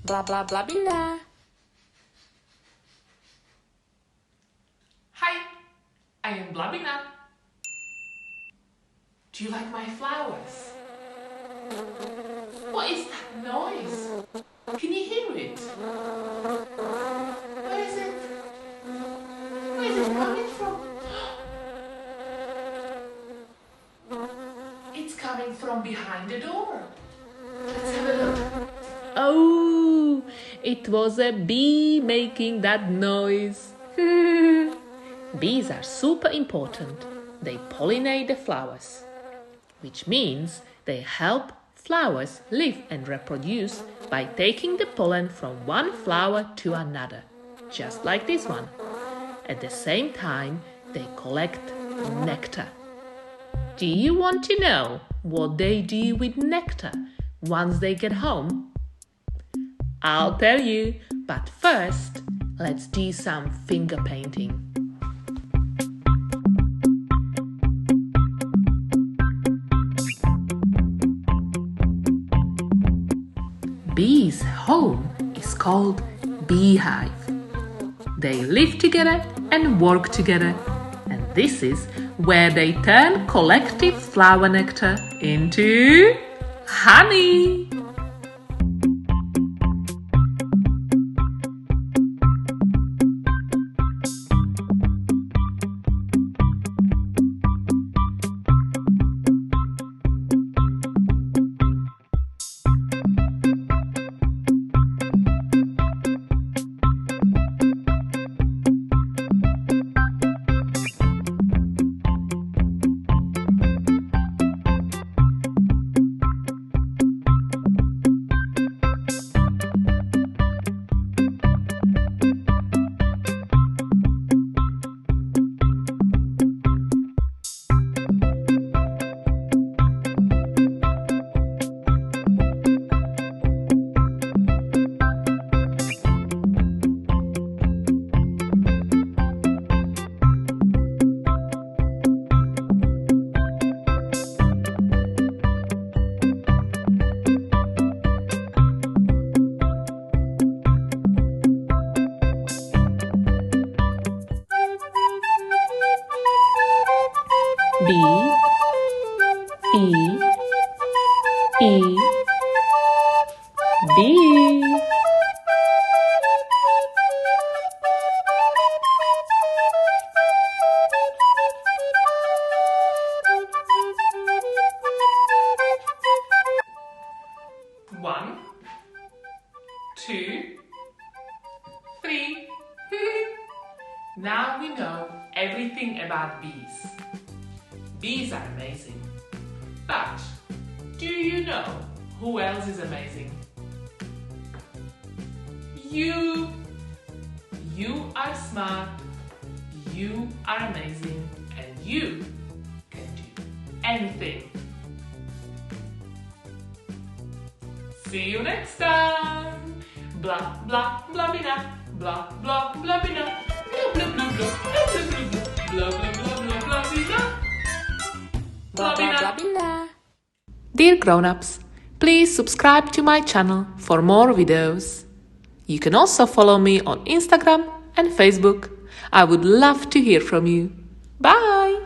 Blabina. Hi, I am Blabina. Do you like my flowers? What is that noise? Can you hear it? Where is it? Where is it coming from? It's coming from behind the door. Let's have a look. Oh, it was a bee making that noise. Bees are super important. They pollinate the flowers, which means they help flowers live and reproduce by taking the pollen from one flower to another, just like this one. At the same time, they collect nectar. Do you want to know what they do with nectar once they get home? I'll tell you, but first, let's do some finger painting. Bees' home is called beehive. They live together and work together, and this is where they turn collective flower nectar into honey. B E E B. One, two, three. Now we know everything about bees. Bees are amazing. But do you know who else is amazing? You. You are smart. You are amazing. And you can do anything. See you next time. Blah blah blabina. Blah blah blabina. Blah blah blah blah. Blah blah blah blah blabina. Blabina. Dear grown-ups, please subscribe to my channel for more videos. You can also follow me on Instagram and Facebook. I would love to hear from you. Bye!